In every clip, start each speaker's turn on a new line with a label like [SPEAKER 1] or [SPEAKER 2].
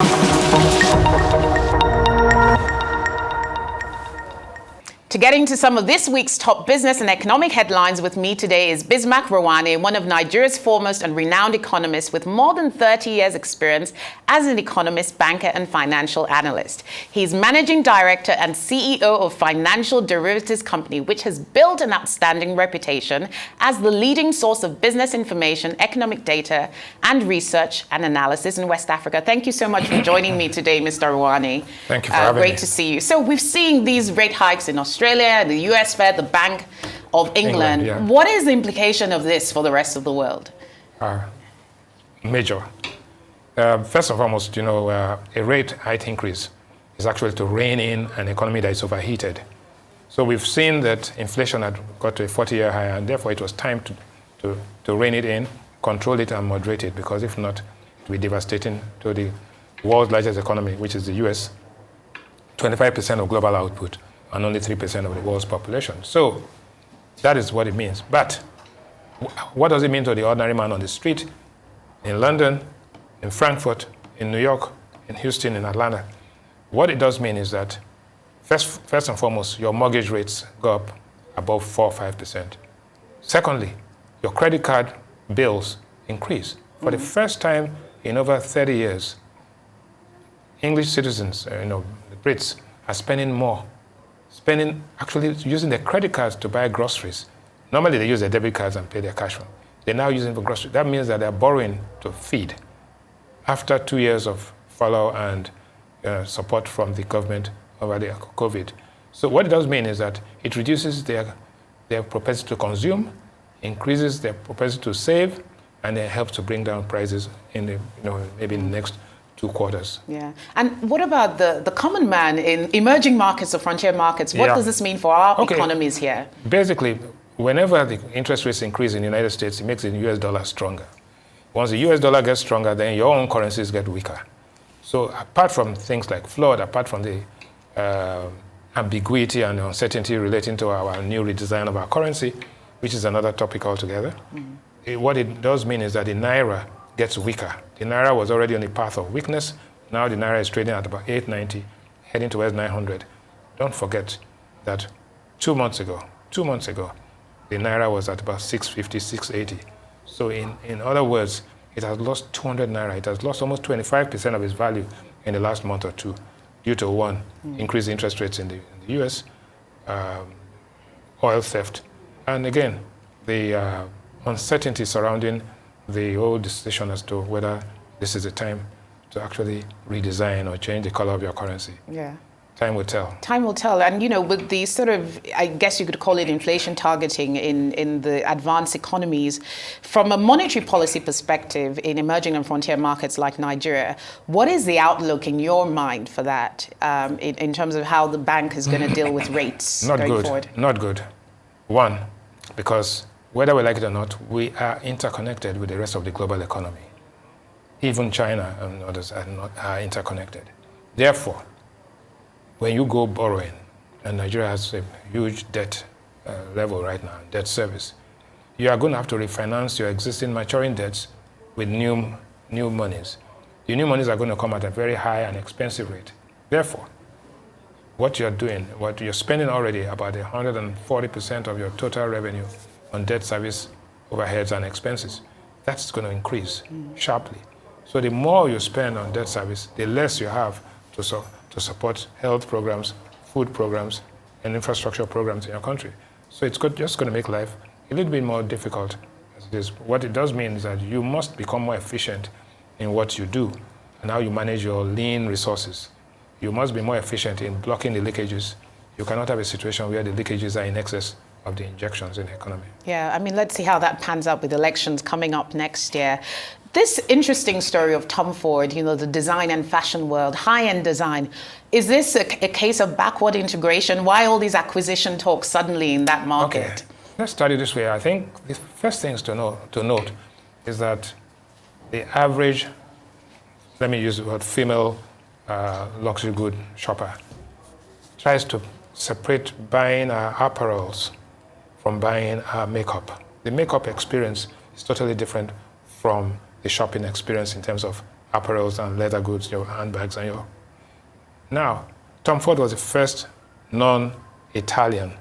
[SPEAKER 1] To get into some of this week's top business and economic headlines with me today is Bismarck Rewane, one of Nigeria's foremost and renowned economists with more than 30 years' experience as an economist, banker, and financial analyst. He's managing director and CEO of financial derivatives company, which has built an outstanding reputation as the leading source of business information, economic data, and research and analysis in West Africa. Thank you so much for joining me today, Mr. Rewane.
[SPEAKER 2] Thank you for having me.
[SPEAKER 1] Great to see you. So we've seen these rate hikes in Australia, the US Fed, the Bank of England.
[SPEAKER 2] Yeah.
[SPEAKER 1] What is the implication of this for the rest of the world?
[SPEAKER 2] Major. First and foremost, a rate height increase is actually to rein in an economy that is overheated. So we've seen that inflation had got to a 40-year high, and therefore it was time to rein it in, control it, and moderate it, because if not, it will be devastating to the world's largest economy, which is the US, 25% of global output, and only 3% of the world's population. So that is what it means. But what does it mean to the ordinary man on the street in London, in Frankfurt, in New York, in Houston, in Atlanta? What it does mean is that first and foremost, your mortgage rates go up above 4 or 5%. Secondly, your credit card bills increase. For the first time in over 30 years, English citizens, the Brits, are spending more. Actually using their credit cards to buy groceries. Normally they use their debit cards and pay their cash flow. They're now using for groceries. That means that they're borrowing to feed after 2 years of follow and support from the government over the COVID. So what it does mean is that it reduces their propensity to consume, increases their propensity to save, and it helps to bring down prices in maybe in the next 2 quarters.
[SPEAKER 1] Yeah. And what about the common man in emerging markets or frontier markets? What does this mean for our economies here?
[SPEAKER 2] Basically, whenever the interest rates increase in the United States, it makes the US dollar stronger. Once the US dollar gets stronger, then your own currencies get weaker. So apart from things like flood, apart from the ambiguity and uncertainty relating to our new redesign of our currency, which is another topic altogether, what it does mean is that the Naira gets weaker. The Naira was already on the path of weakness. Now the Naira is trading at about 890, heading towards 900. Don't forget that 2 months ago, the Naira was at about 650, 680. So in other words, it has lost 200 Naira. It has lost almost 25% of its value in the last month or two due to one, increased interest rates in the US, oil theft, and again, the uncertainty surrounding the whole decision as to whether this is the time to actually redesign or change the color of your currency.
[SPEAKER 1] Yeah.
[SPEAKER 2] Time will tell.
[SPEAKER 1] Time will tell. And, with the sort of, I guess you could call it inflation targeting in the advanced economies, from a monetary policy perspective in emerging and frontier markets like Nigeria, what is the outlook in your mind for that in terms of how the bank is going to deal with rates going forward?
[SPEAKER 2] Not good. One, because whether we like it or not, we are interconnected with the rest of the global economy. Even China and others are interconnected. Therefore, when you go borrowing, and Nigeria has a huge debt level right now, debt service, you are going to have to refinance your existing maturing debts with new monies. The new monies are going to come at a very high and expensive rate. Therefore, what you're doing, what you're spending already, about 140% of your total revenue on debt service overheads and expenses, that's going to increase sharply. So the more you spend on debt service, the less you have to support health programs, food programs, and infrastructure programs in your country. So it's just going to make life a little bit more difficult as it is. What it does mean is that you must become more efficient in what you do and how you manage your lean resources. You must be more efficient in blocking the leakages. You cannot have a situation where the leakages are in excess of the injections in the economy.
[SPEAKER 1] Yeah, let's see how that pans out with elections coming up next year. This interesting story of Tom Ford, the design and fashion world, high-end design, is this a case of backward integration? Why all these acquisition talks suddenly in that market?
[SPEAKER 2] Okay. Let's start it this way. I think the first things to note is that the average, let me use the word female luxury good shopper, tries to separate buying our apparels from buying our makeup. The makeup experience is totally different from the shopping experience in terms of apparels and leather goods, your handbags and your... Now, Tom Ford was the first non-Italian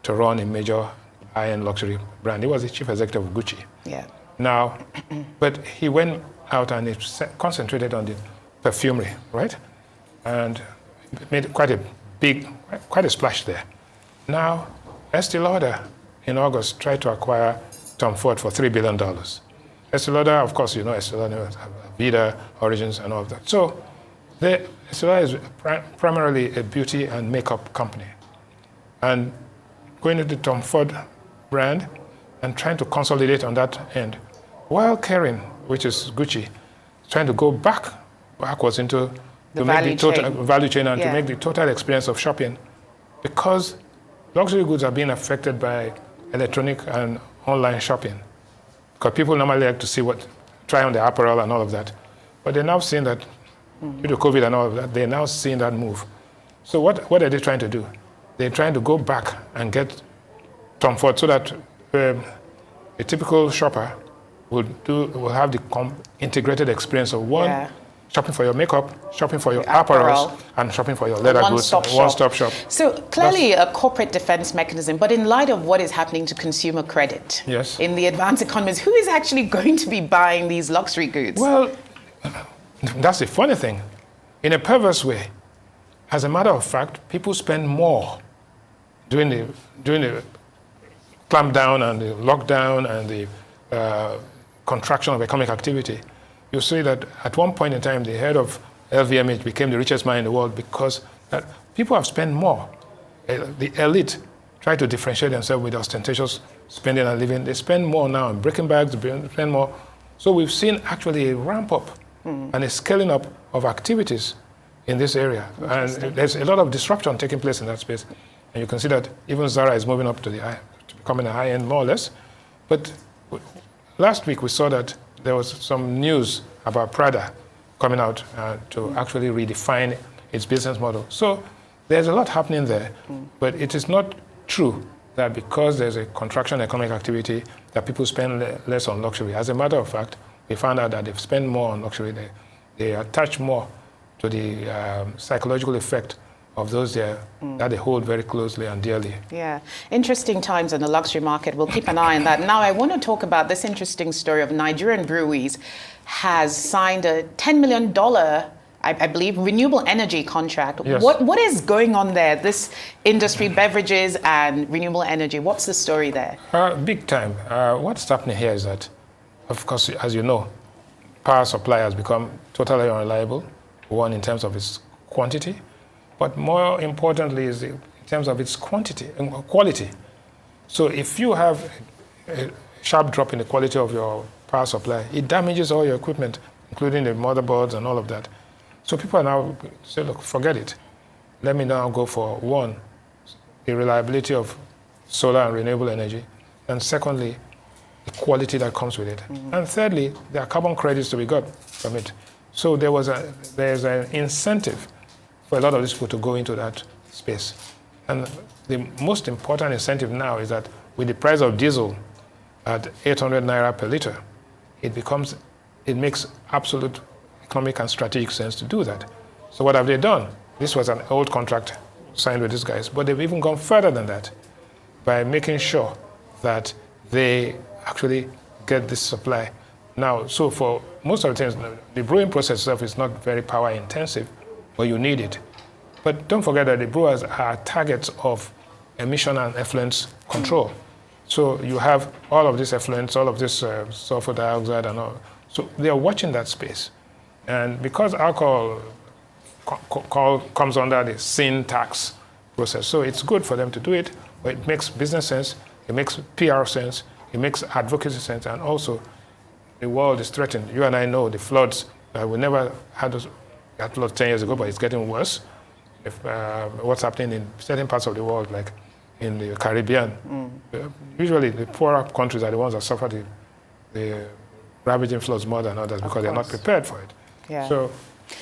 [SPEAKER 2] to run a major high-end luxury brand. He was the chief executive of Gucci.
[SPEAKER 1] Yeah.
[SPEAKER 2] Now, but he went out and he concentrated on the perfumery, right? And made quite a splash there. Now, Estee Lauder in August tried to acquire Tom Ford for $3 billion. Estee Lauder, of course, you know Estee Lauder, Vida, Origins, and all of that. So, Estee Lauder is primarily a beauty and makeup company. And going into the Tom Ford brand and trying to consolidate on that end, while Kering, which is Gucci, trying to go backwards into
[SPEAKER 1] the
[SPEAKER 2] value chain and to make the total experience of shopping, because luxury goods are being affected by electronic and online shopping. Because people normally like to try on the apparel and all of that. But they're now seeing that, due to COVID and all of that, they're now seeing that move. So what are they trying to do? They're trying to go back and get Tom Ford so that a typical shopper will have the integrated experience of shopping for your makeup, shopping for your apparels, and shopping for your leather goods. One-stop shop.
[SPEAKER 1] So clearly a corporate defense mechanism, but in light of what is happening to consumer credit in the advanced economies, who is actually going to be buying these luxury goods? Well,
[SPEAKER 2] that's the funny thing. In a perverse way, as a matter of fact, people spend more during the clampdown and the lockdown and the contraction of economic activity. You see that at one point in time, the head of LVMH became the richest man in the world because people have spent more. The elite try to differentiate themselves with ostentatious spending and living. They spend more now on breaking bags, they spend more. So we've seen actually a ramp up and a scaling up of activities in this area. And there's a lot of disruption taking place in that space. And you can see that even Zara is moving up to becoming a high end more or less. But last week we saw that there was some news about Prada coming out to actually redefine its business model. So there's a lot happening there, but it is not true that because there's a contraction in economic activity that people spend less on luxury. As a matter of fact, we found out that they spend more on luxury. They attach more to the psychological effect of those there that they hold very closely and dearly. Yeah,
[SPEAKER 1] interesting times in the luxury market. We'll keep an eye on that. Now I want to talk about this interesting story of Nigerian breweries has signed a $10 million, I believe, renewable energy contract.
[SPEAKER 2] Yes.
[SPEAKER 1] What is going on there? This industry, beverages and renewable energy, what's the story there?
[SPEAKER 2] Big time. What's happening here is that, of course, as you know, power supply has become totally unreliable, one in terms of its quantity, but more importantly is in terms of its quality. So if you have a sharp drop in the quality of your power supply, it damages all your equipment, including the motherboards and all of that. So people are now say, look, forget it. Let me now go for one, the reliability of solar and renewable energy, and secondly, the quality that comes with it. And thirdly, there are carbon credits to be got from it. So there's an incentive for a lot of these people to go into that space. And the most important incentive now is that with the price of diesel at 800 Naira per liter, it makes absolute economic and strategic sense to do that. So what have they done? This was an old contract signed with these guys, but they've even gone further than that by making sure that they actually get this supply. Now, so for most of the things, the brewing process itself is not very power intensive, but you need it. But don't forget that the brewers are targets of emission and effluent control. So you have all of this effluent, all of this sulfur dioxide and all. So they are watching that space. And because alcohol comes under the sin tax process, so it's good for them to do it, but it makes business sense, it makes PR sense, it makes advocacy sense, and also the world is threatened. You and I know the floods, we never had that flood 10 years ago, but it's getting worse. What's happening in certain parts of the world, like in the Caribbean. Usually the poorer countries are the ones that suffer the ravaging floods more than others because they're not prepared for it.
[SPEAKER 1] Yeah.
[SPEAKER 2] So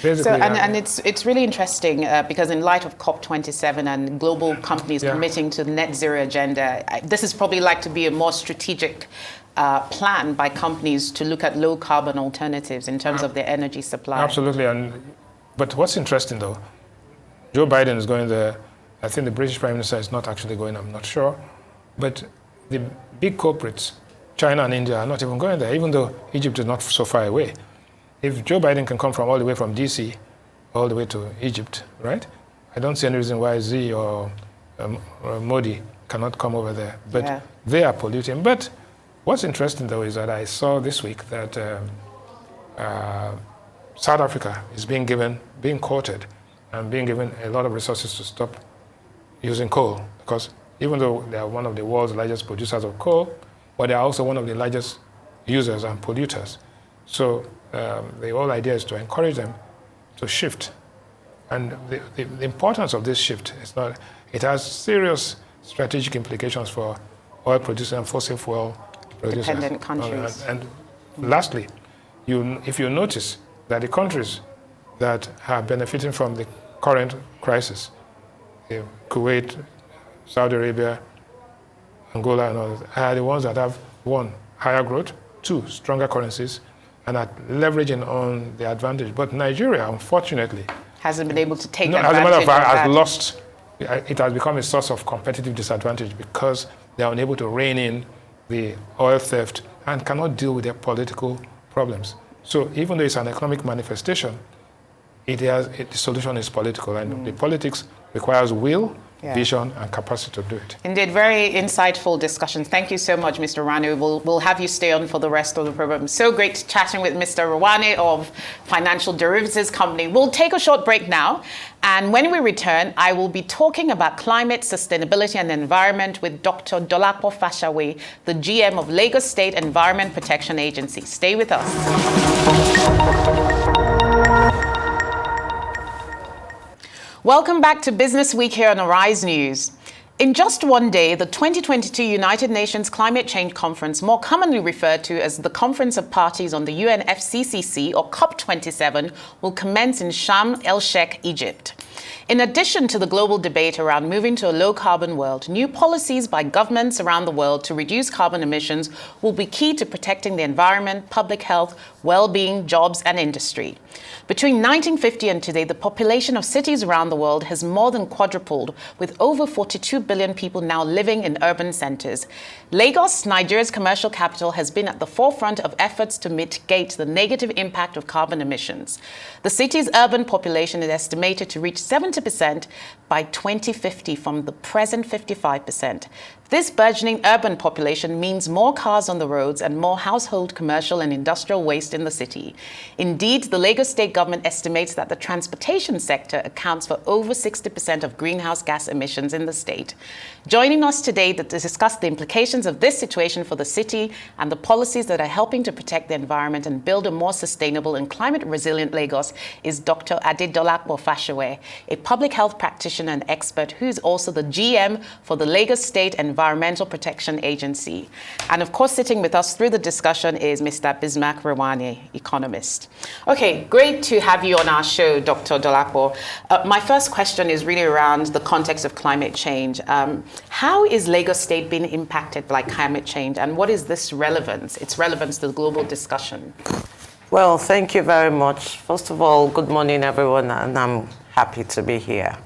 [SPEAKER 2] Basically,
[SPEAKER 1] So, and it's really interesting because in light of COP27 and global companies committing to the net zero agenda, this is probably like to be a more strategic plan by companies to look at low carbon alternatives in terms of their energy supply.
[SPEAKER 2] Absolutely. But what's interesting though, Joe Biden is going there. I think the British Prime Minister is not actually going, I'm not sure. But the big corporates, China and India, are not even going there, even though Egypt is not so far away. If Joe Biden can come from all the way from DC all the way to Egypt, right? I don't see any reason why Xi or Modi cannot come over there. But they are polluting. But what's interesting though is that I saw this week that South Africa is being courted and being given a lot of resources to stop using coal. Because even though they are one of the world's largest producers of coal, but they are also one of the largest users and polluters. So the whole idea is to encourage them to shift. And the importance of this shift is not, it has serious strategic implications for oil producers and fossil fuel producers.
[SPEAKER 1] Dependent countries.
[SPEAKER 2] And lastly, if you notice that the countries that are benefiting from the current crisis, Kuwait, Saudi Arabia, Angola and others, are the ones that have, one, higher growth, two, stronger currencies, and are leveraging on the advantage. But Nigeria, unfortunately,
[SPEAKER 1] hasn't been able to take advantage
[SPEAKER 2] as a matter of fact,
[SPEAKER 1] that.
[SPEAKER 2] has lost. It has become a source of competitive disadvantage because they are unable to rein in the oil theft and cannot deal with their political problems. So even though it's an economic manifestation, the solution is political, and the politics requires will, vision, and capacity to do it.
[SPEAKER 1] Indeed, very insightful discussion. Thank you so much, Mr. Rewane. We'll have you stay on for the rest of the program. So great chatting with Mr. Rewane of Financial Derivatives Company. We'll take a short break now, and when we return, I will be talking about climate, sustainability, and environment with Dr. Dolapo Fashawe, the GM of Lagos State Environment Protection Agency. Stay with us. Welcome back to Business Week here on Arise News. In just one day, the 2022 United Nations Climate Change Conference, more commonly referred to as the Conference of Parties on the UNFCCC or COP27, will commence in Sharm el-Sheikh, Egypt. In addition to the global debate around moving to a low-carbon world, new policies by governments around the world to reduce carbon emissions will be key to protecting the environment, public health, well-being, jobs, and industry. Between 1950 and today, the population of cities around the world has more than quadrupled, with over 42 billion people now living in urban centers. Lagos, Nigeria's commercial capital, has been at the forefront of efforts to mitigate the negative impact of carbon emissions. The city's urban population is estimated to reach 70% by 2050 from the present 55%. This burgeoning urban population means more cars on the roads and more household, commercial and industrial waste in the city. Indeed, the Lagos state government estimates that the transportation sector accounts for over 60% of greenhouse gas emissions in the state. Joining us today to discuss the implications of this situation for the city and the policies that are helping to protect the environment and build a more sustainable and climate-resilient Lagos is Dr. Adedolapo Fashawe, a public health practitioner and expert who is also the GM for the Lagos State Environmental Protection Agency. And of course, sitting with us through the discussion is Mr. Bismarck Rewane, economist. Okay, great to have you on our show, Dr. Dolapo. My first question is really around the context of climate change. How is Lagos State being impacted by climate change, and what is this relevance, its relevance to the global discussion?
[SPEAKER 3] Well, thank you very much. First of all, good morning, everyone, and I'm happy to be here.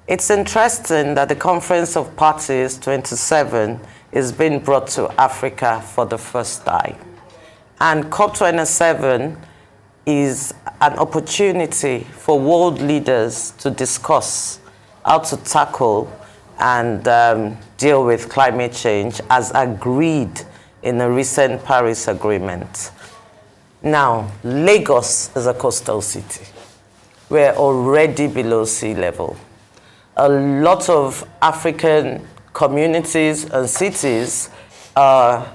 [SPEAKER 3] It's interesting that the Conference of Parties 27 is being brought to Africa for the first time. And COP27 is an opportunity for world leaders to discuss how to tackle and deal with climate change as agreed in the recent Paris Agreement. Now, Lagos is a coastal city. We're already below sea level. A lot of African communities and cities are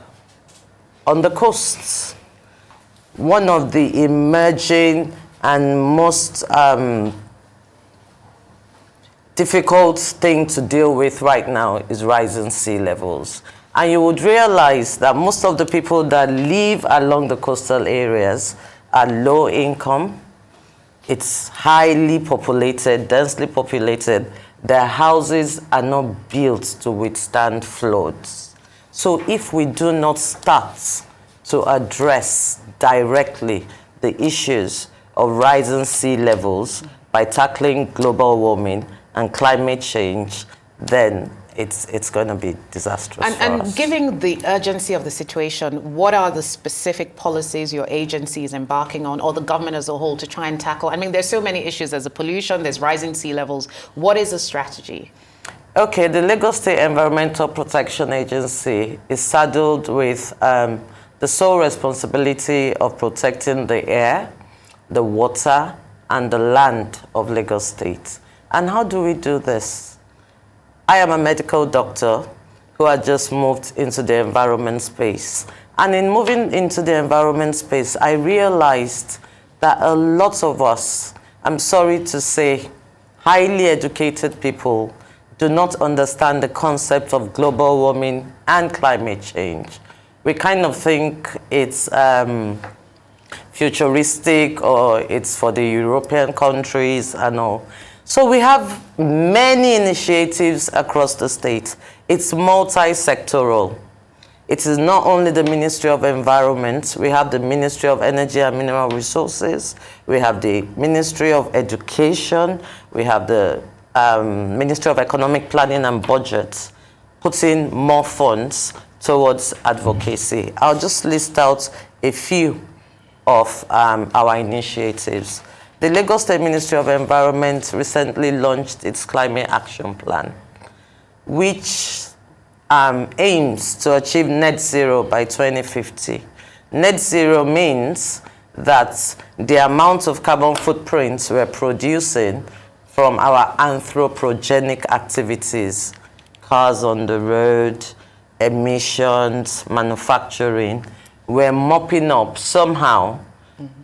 [SPEAKER 3] on the coasts. One of the emerging and most difficult thing to deal with right now is rising sea levels. And you would realize that most of the people that live along the coastal areas are low income, It's highly populated, densely populated. Their houses are not built to withstand floods. So if we do not start to address directly the issues of rising sea levels by tackling global warming and climate change, then it's going to be disastrous for us.
[SPEAKER 1] And given the urgency of the situation, what are the specific policies your agency is embarking on, or the government as a whole, to try and tackle? I mean, there's so many issues. There's the pollution, there's rising sea levels. What is the strategy?
[SPEAKER 3] Okay, the Lagos State Environmental Protection Agency is saddled with the sole responsibility of protecting the air, the water, and the land of Lagos State. And how do we do this? I am a medical doctor who had just moved into the environment space. And in moving into the environment space, I realized that a lot of us, I'm sorry to say, highly educated people, do not understand the concept of global warming and climate change. We kind of think it's futuristic, or it's for the European countries and all. So we have many initiatives across the state. It's multi-sectoral. It is not only the Ministry of Environment. We have the Ministry of Energy and Mineral Resources. We have the Ministry of Education. We have the Ministry of Economic Planning and Budget, putting more funds towards advocacy. I'll just list out a few of our initiatives. The Lagos State Ministry of Environment recently launched its Climate Action Plan, which aims to achieve net zero by 2050. Net zero means that the amount of carbon footprints we're producing from our anthropogenic activities, cars on the road, emissions, manufacturing, we're mopping up somehow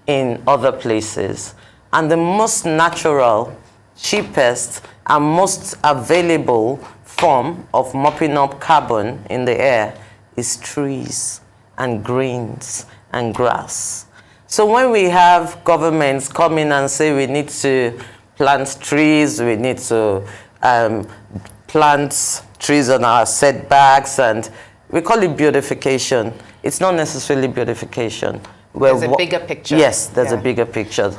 [SPEAKER 3] in other places. And the most natural, cheapest, and most available form of mopping up carbon in the air is trees and greens and grass. So when we have governments come in and say we need to plant trees, we need to plant trees on our setbacks, and we call it beautification. It's not necessarily beautification.
[SPEAKER 1] There's a bigger picture.
[SPEAKER 3] Yes, there's a bigger picture.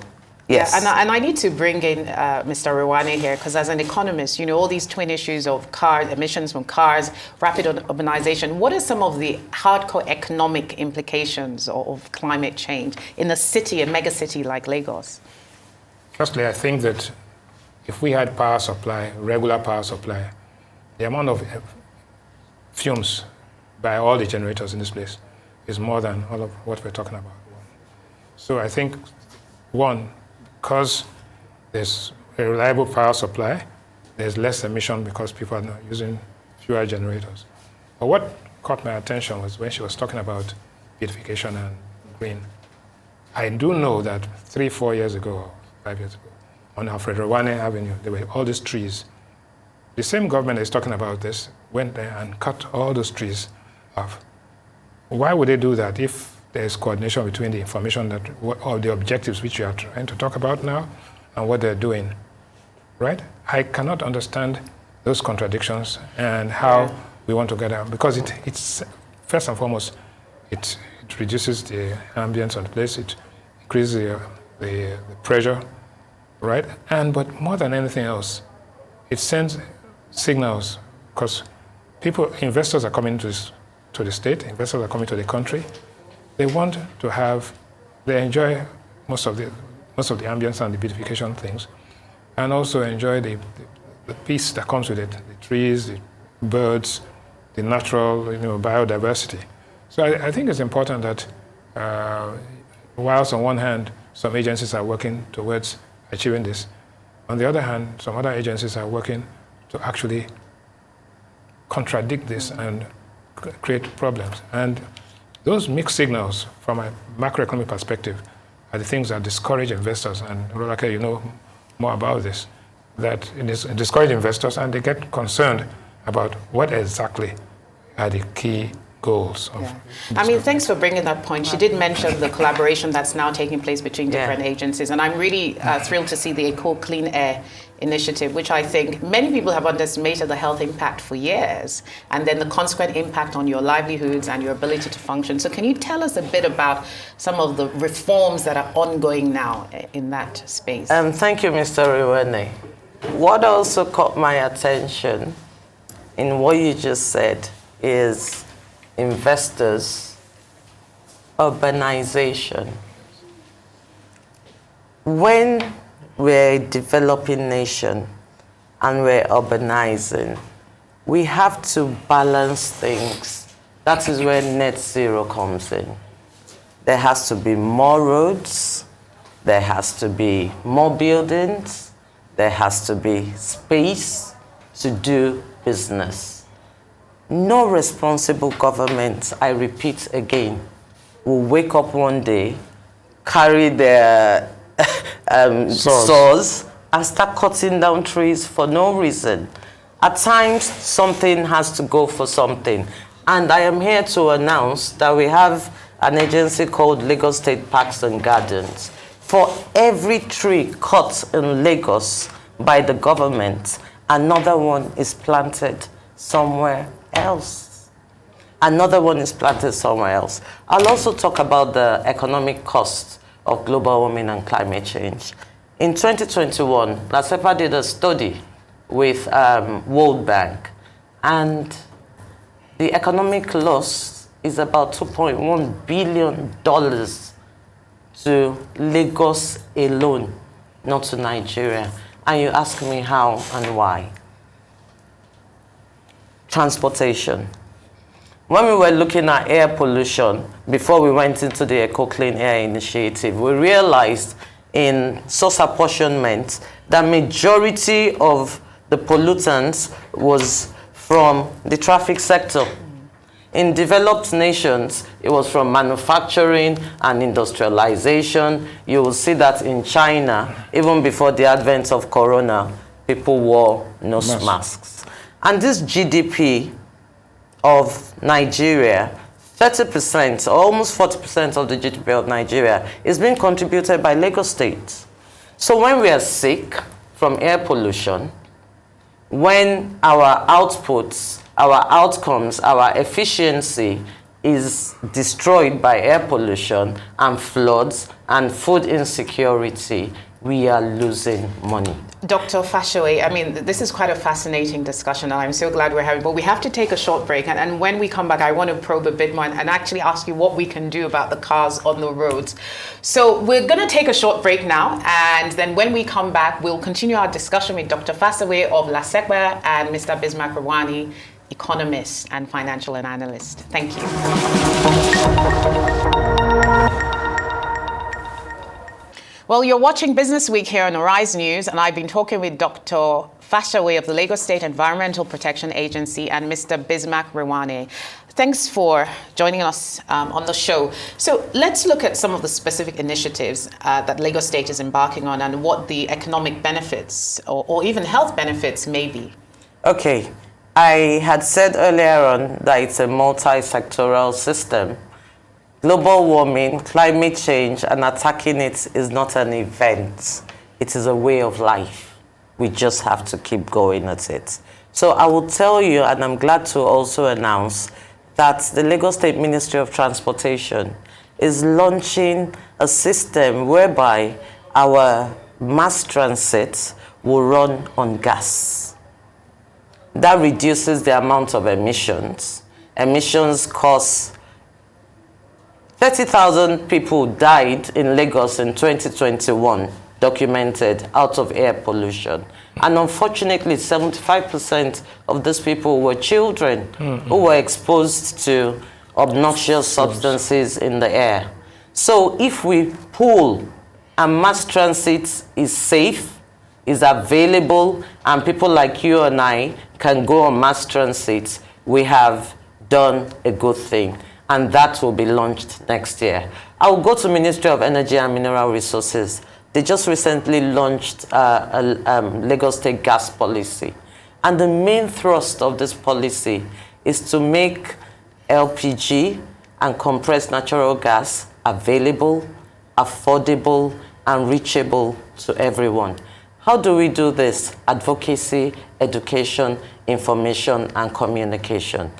[SPEAKER 3] Yes.
[SPEAKER 1] Yeah, and I need to bring in Mr. Rewane here, because as an economist, you know, all these twin issues of emissions from cars, rapid urbanization, what are some of the hardcore economic implications of climate change in a city, a mega city like Lagos?
[SPEAKER 2] Firstly, I think that if we had power supply, regular power supply, the amount of fumes by all the generators in this place is more than all of what we're talking about. So I think, one, because there's a reliable power supply, there's less emission because people are not using fewer generators. But what caught my attention was when she was talking about beautification and green. I do know that 3-4 years ago, or 5 years ago, on Alfred Rewane Avenue, there were all these trees. The same government that is talking about this went there and cut all those trees off. Why would they do that if there's coordination between the information that, or the objectives which you are trying to talk about now, and what they're doing, right? I cannot understand those contradictions and how we want to get out, because it's first and foremost, it reduces the ambience on the place, it increases the pressure, right? But more than anything else, it sends signals, because investors are coming to the state, investors are coming to the country. They want to they enjoy most of the ambience and the beautification things, and also enjoy the peace that comes with it, the trees, the birds, the natural biodiversity. So I think it's important that whilst on one hand some agencies are working towards achieving this, on the other hand some other agencies are working to actually contradict this and create problems. And those mixed signals, from a macroeconomic perspective, are the things that discourage investors. And Rolake, you know more about this, that it discourages investors, and they get concerned about what exactly are the key goals.
[SPEAKER 1] I mean, thanks for bringing that point. She did mention the collaboration that's now taking place between different agencies, and I'm really thrilled to see the Eco Clean Air initiative, which I think many people have underestimated the health impact for years, and then the consequent impact on your livelihoods and your ability to function. So can you tell us a bit about some of the reforms that are ongoing now in that space?
[SPEAKER 3] Thank you, Mr. Rewane. What also caught my attention in what you just said is investors, urbanization. When we're a developing nation and we're urbanizing, we have to balance things. That is where net zero comes in. There has to be more roads, there has to be more buildings, there has to be space to do business. No responsible government, I repeat again, will wake up one day, carry their saws and start cutting down trees for no reason. At times, something has to go for something. And I am here to announce that we have an agency called Lagos State Parks and Gardens. For every tree cut in Lagos by the government, another one is planted somewhere else. Another one is planted somewhere else. I'll also talk about the economic cost of global warming and climate change. In 2021, LASEPA did a study with World Bank, and the economic loss is about $2.1 billion to Lagos alone, not to Nigeria. And you ask me how and why. Transportation. When we were looking at air pollution, before we went into the Eco Clean Air Initiative, we realized in source apportionment that majority of the pollutants was from the traffic sector. In developed nations, it was from manufacturing and industrialization. You will see that in China, even before the advent of Corona, people wore nose masks. And this GDP of Nigeria, 30%, almost 40% of the GDP of Nigeria is being contributed by Lagos State. So when we are sick from air pollution, when our outputs, our outcomes, our efficiency is destroyed by air pollution and floods and food insecurity, we are losing money.
[SPEAKER 1] Dr. Fashoe, I mean, this is quite a fascinating discussion, and I'm so glad we're having, but we have to take a short break. And when we come back, I want to probe a bit more and actually ask you what we can do about the cars on the roads. So we're going to take a short break now, and then when we come back, we'll continue our discussion with Dr. Fashoe of LASEPA and Mr. Bismarck Rewane, economist and financial analyst. Thank you. Well, you're watching Business Week here on Arise News, and I've been talking with Dr. Fashoe of the Lagos State Environmental Protection Agency and Mr. Bismarck Rewane. Thanks for joining us on the show. So let's look at some of the specific initiatives that Lagos State is embarking on and what the economic benefits or even health benefits may be.
[SPEAKER 3] Okay. I had said earlier on that it's a multi-sectoral system. Global warming, climate change, and attacking it is not an event. It is a way of life. We just have to keep going at it. So I will tell you, and I'm glad to also announce, that the Lagos State Ministry of Transportation is launching a system whereby our mass transit will run on gas. That reduces the amount of emissions. Emissions cause 30,000 people died in Lagos in 2021, documented, out of air pollution. And unfortunately, 75% of these people were children who were exposed to obnoxious substances in the air. So if we pool and mass transit is safe, is available, and people like you and I can go on mass transit, we have done a good thing. And that will be launched next year. I will go to Ministry of Energy and Mineral Resources. They just recently launched a Lagos State gas policy. And the main thrust of this policy is to make LPG, and compressed natural gas available, affordable, and reachable to everyone. How do we do this? Advocacy, education, information, and communication.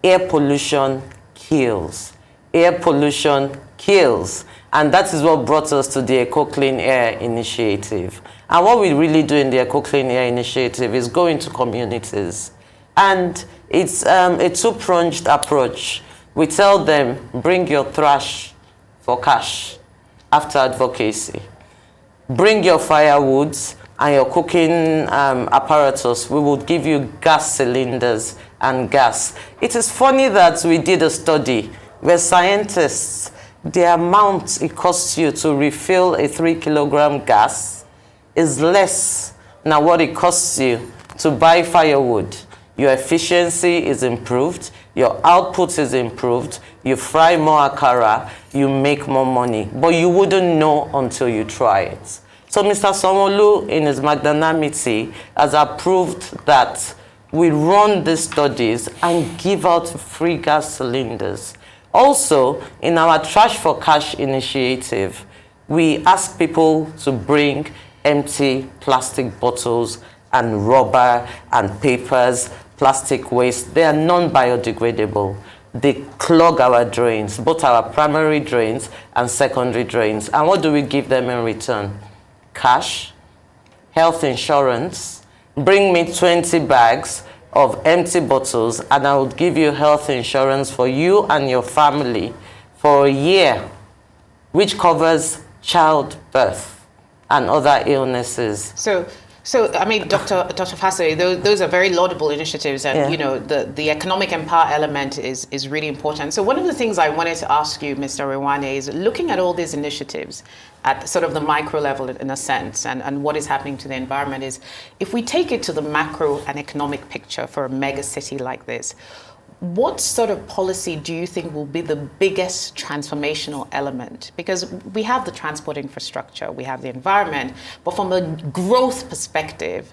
[SPEAKER 3] Air pollution kills. Air pollution kills. And that is what brought us to the Eco Clean Air Initiative. And what we really do in the Eco Clean Air Initiative is go into communities. And it's a two-pronged approach. We tell them, bring your trash for cash after advocacy. Bring your firewoods and your cooking apparatus. We will give you gas cylinders and gas. It is funny that we did a study where scientists, the amount it costs you to refill a 3-kilogram gas is less than what it costs you to buy firewood. Your efficiency is improved, your output is improved, you fry more akara, you make more money, but you wouldn't know until you try it. So Mr. Sanwo-Olu, in his magnanimity, has approved that we run these studies and give out free gas cylinders. Also, in our Trash for Cash initiative, we ask people to bring empty plastic bottles and rubber and papers, plastic waste. They are non-biodegradable. They clog our drains, both our primary drains and secondary drains. And what do we give them in return? Cash, health insurance. Bring me 20 bags of empty bottles and I will give you health insurance for you and your family for a year, which covers childbirth and other illnesses.
[SPEAKER 1] So I mean, Dr. Fasoi, those are very laudable initiatives, and you know, the economic empower element is really important. So one of the things I wanted to ask you, Mr. Rewane, is looking at all these initiatives at sort of the micro level, in a sense, and what is happening to the environment is, if we take it to the macro and economic picture for a mega city like this, what sort of policy do you think will be the biggest transformational element? Because we have the transport infrastructure, we have the environment, but from a growth perspective,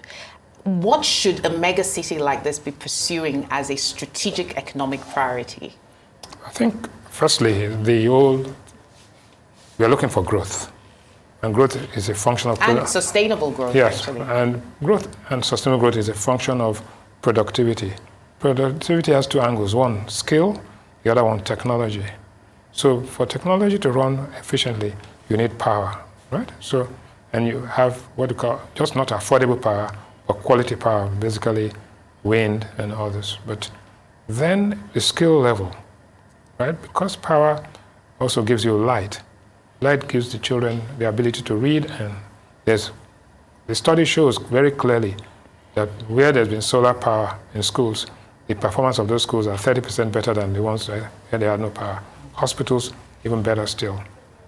[SPEAKER 1] what should a mega city like this be pursuing as a strategic economic priority?
[SPEAKER 2] I think, firstly, we are looking for growth. And growth is a function of...
[SPEAKER 1] And sustainable growth,
[SPEAKER 2] yes,
[SPEAKER 1] actually.
[SPEAKER 2] And growth and sustainable growth is a function of productivity. Productivity has two angles. One, skill, the other one, technology. So for technology to run efficiently, you need power, right? So, and you have what you call just not affordable power, but quality power, basically wind and others. But then the skill level, right? Because power also gives you light. Light gives the children the ability to read, and the study shows very clearly that where there's been solar power in schools, the performance of those schools are 30% better than the ones where they had no power. Hospitals, even better still.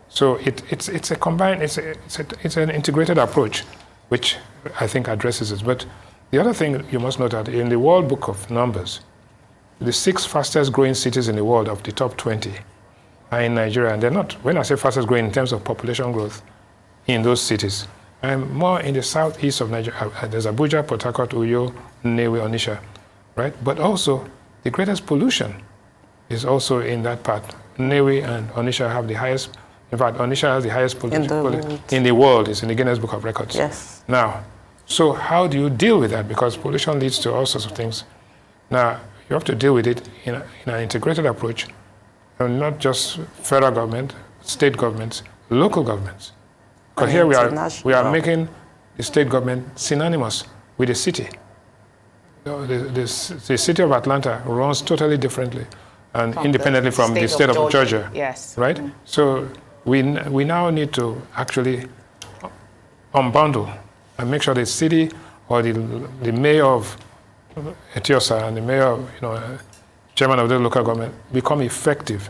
[SPEAKER 2] So it's a combined, it's an integrated approach, which I think addresses it. But the other thing you must note that in the World Book of Numbers, the 6 fastest growing cities in the world of the top 20 are in Nigeria. And they're not, when I say fastest growing in terms of population growth in those cities, I'm more in the southeast of Nigeria. There's Abuja, Port Harcourt, Uyo, Nnewi, Onitsha, right? But also, the greatest pollution is also in that part. Nnewi and Onitsha have the highest, in fact, Onitsha has the highest pollution in the world. It's in the Guinness Book of Records.
[SPEAKER 3] Yes.
[SPEAKER 2] Now, so how do you deal with that? Because pollution leads to all sorts of things. Now, you have to deal with it in an integrated approach, and not just federal government, state governments, local governments. Because here we are making the state government synonymous with the city. The city of Atlanta runs totally differently and independently from the state of Georgia.
[SPEAKER 1] Yes.
[SPEAKER 2] Right? Mm-hmm. So we now need to actually unbundle and make sure the city or the mayor of Etiosa and the mayor of, chairman of the local government become effective.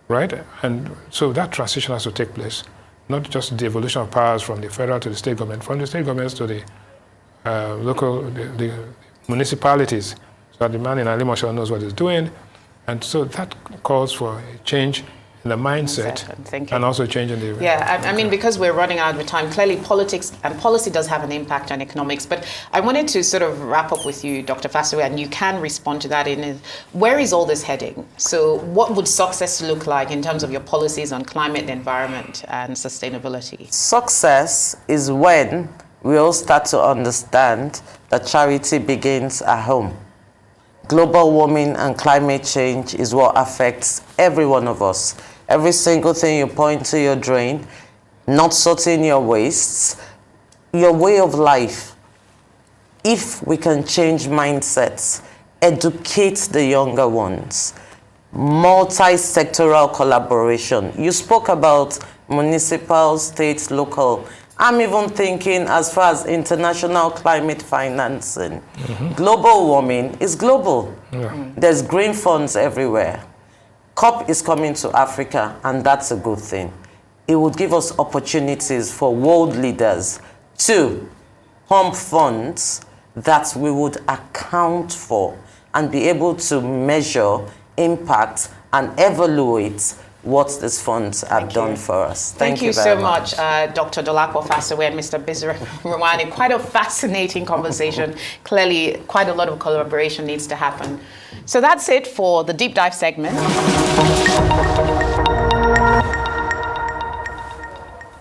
[SPEAKER 2] Right? And so that transition has to take place. Not just the evolution of powers from the federal to the state government, from the state governments to the local, the municipalities, so that the man in Alimosho knows what he's doing. And so that calls for a change the mindset,
[SPEAKER 1] Thank you.
[SPEAKER 2] and also changing the...
[SPEAKER 1] Yeah, I mean, because we're running out of time, clearly politics and policy does have an impact on economics. But I wanted to sort of wrap up with you, Dr. Fasowe, and you can respond to that in where is all this heading? So what would success look like in terms of your policies on climate, environment, and sustainability?
[SPEAKER 3] Success is when we all start to understand that charity begins at home. Global warming and climate change is what affects every one of us. Every single thing you point to your drain, not sorting your wastes, your way of life. If we can change mindsets, educate the younger ones, multi-sectoral collaboration. You spoke about municipal, state, local. I'm even thinking as far as international climate financing. Global warming is global. There's green funds everywhere. COP is coming to Africa, and that's a good thing. It would give us opportunities for world leaders to pump funds that we would account for and be able to measure impact and evaluate what these funds have done for us.
[SPEAKER 1] Thank you so much, Dr. Dolapo Fasowe and Mr. Bismarck Rewane. Quite a fascinating conversation. Clearly, quite a lot of collaboration needs to happen. So that's it for the deep dive segment.